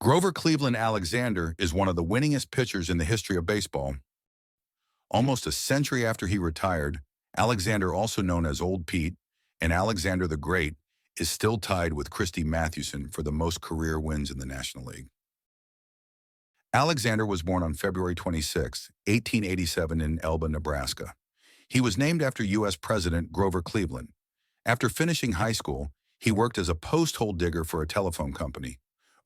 Grover Cleveland Alexander is one of the winningest pitchers in the history of baseball. Almost a century after he retired, Alexander, also known as Old Pete and Alexander the Great, is still tied with Christy Mathewson for the most career wins in the National League. Alexander was born on February 26, 1887 in Elba, Nebraska. He was named after U.S. President Grover Cleveland. After finishing high school, he worked as a post hole digger for a telephone company.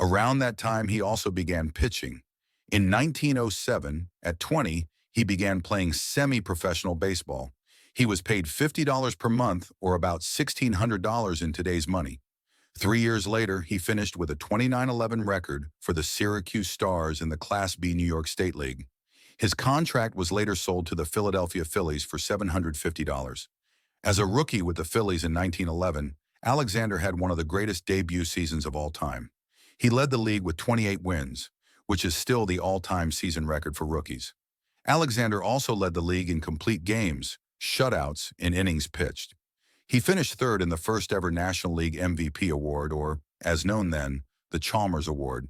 Around that time, he also began pitching. In 1907, at 20, he began playing semi-professional baseball. He was paid $50 per month, or about $1,600 in today's money. 3 years later, he finished with a 29-11 record for the Syracuse Stars in the Class B New York State League. His contract was later sold to the Philadelphia Phillies for $750. As a rookie with the Phillies in 1911, Alexander had one of the greatest debut seasons of all time. He led the league with 28 wins, which is still the all-time season record for rookies. Alexander also led the league in complete games, shutouts, and innings pitched. He finished third in the first-ever National League MVP award, or, as known then, the Chalmers Award.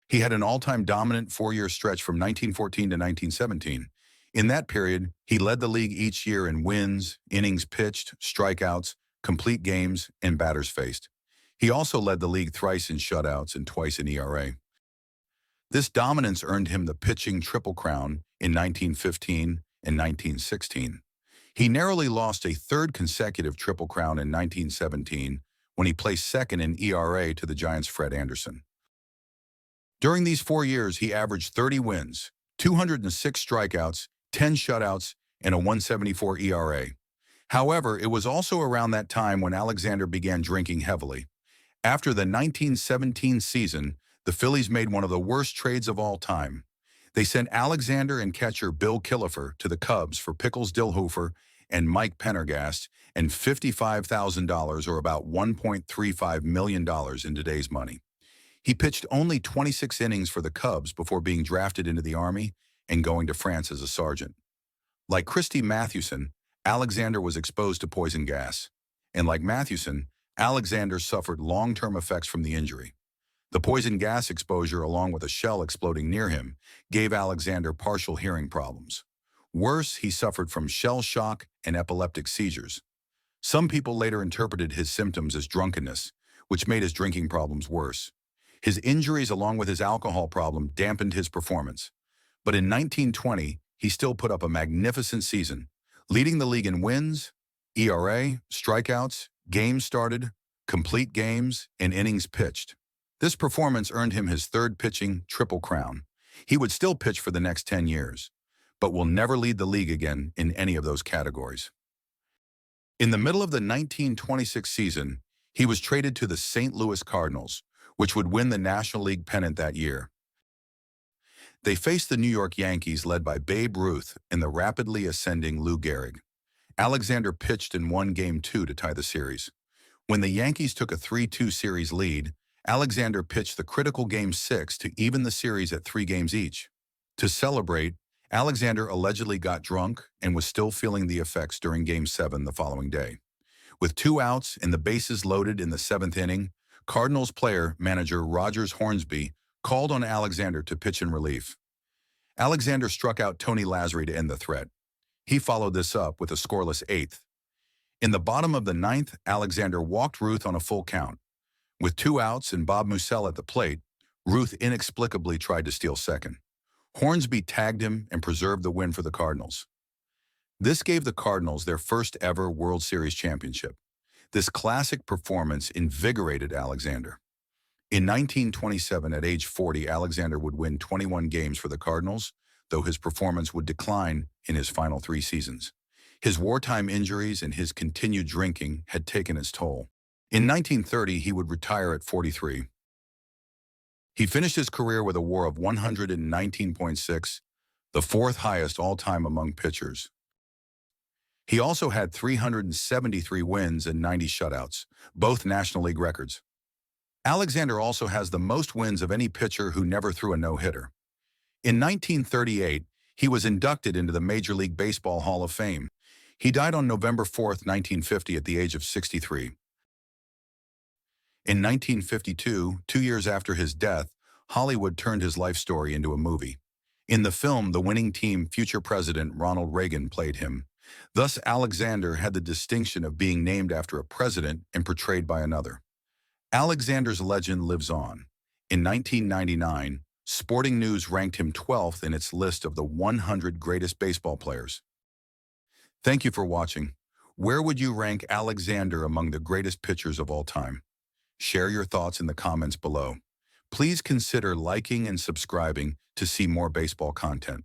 He had an all-time dominant four-year stretch from 1914 to 1917. In that period, he led the league each year in wins, innings pitched, strikeouts, complete games, and batters faced. He also led the league thrice in shutouts and twice in ERA. This dominance earned him the pitching Triple Crown in 1915 and 1916. He narrowly lost a third consecutive Triple Crown in 1917 when he placed second in ERA to the Giants' Fred Anderson. During these 4 years, he averaged 30 wins, 206 strikeouts, 10 shutouts, and a 174 ERA. However, it was also around that time when Alexander began drinking heavily. After the 1917 season, the Phillies made one of the worst trades of all time. They sent Alexander and catcher Bill Killefer to the Cubs for Pickles Dillhofer and Mike Pendergast and $55,000, or about $1.35 million in today's money. He pitched only 26 innings for the Cubs before being drafted into the Army and going to France as a sergeant. Like Christy Mathewson, Alexander was exposed to poison gas. And like Mathewson, Alexander suffered long-term effects from the injury. The poison gas exposure, along with a shell exploding near him, gave Alexander partial hearing problems. Worse, he suffered from shell shock and epileptic seizures. Some people later interpreted his symptoms as drunkenness, which made his drinking problems worse. His injuries, along with his alcohol problem, dampened his performance. But in 1920, he still put up a magnificent season, leading the league in wins, ERA, strikeouts, games started, complete games, and innings pitched. This performance earned him his third pitching Triple Crown. He would still pitch for the next 10 years, but will never lead the league again in any of those categories. In the middle of the 1926 season, he was traded to the St. Louis Cardinals, which would win the National League pennant that year. They faced the New York Yankees, led by Babe Ruth and the rapidly ascending Lou Gehrig. Alexander pitched and won Game 2 to tie the series. When the Yankees took a 3-2 series lead, Alexander pitched the critical Game 6 to even the series at 3 games each. To celebrate, Alexander allegedly got drunk and was still feeling the effects during Game 7 the following day. With 2 outs and the bases loaded in the 7th inning, Cardinals manager Rogers Hornsby called on Alexander to pitch in relief. Alexander struck out Tony Lazzari to end the threat. He followed this up with a scoreless 8th. In the bottom of the 9th, Alexander walked Ruth on a full count. With 2 outs and Bob Musell at the plate, Ruth inexplicably tried to steal second. Hornsby tagged him and preserved the win for the Cardinals. This gave the Cardinals their first ever World Series championship. This classic performance invigorated Alexander. In 1927, at age 40, Alexander would win 21 games for the Cardinals, though his performance would decline in his final 3 seasons. His wartime injuries and his continued drinking had taken its toll. In 1930, he would retire at 43. He finished his career with a WAR of 119.6, the 4th highest all-time among pitchers. He also had 373 wins and 90 shutouts, both National League records. Alexander also has the most wins of any pitcher who never threw a no-hitter. In 1938, he was inducted into the Major League Baseball Hall of Fame. He died on November 4, 1950, at the age of 63. In 1952, 2 years after his death, Hollywood turned his life story into a movie. In the film, the winning team future President Ronald Reagan played him. Thus, Alexander had the distinction of being named after a president and portrayed by another. Alexander's legend lives on. In 1999, Sporting News ranked him 12th in its list of the 100 greatest baseball players. Thank you for watching. Where would you rank Alexander among the greatest pitchers of all time? Share your thoughts in the comments below. Please consider liking and subscribing to see more baseball content.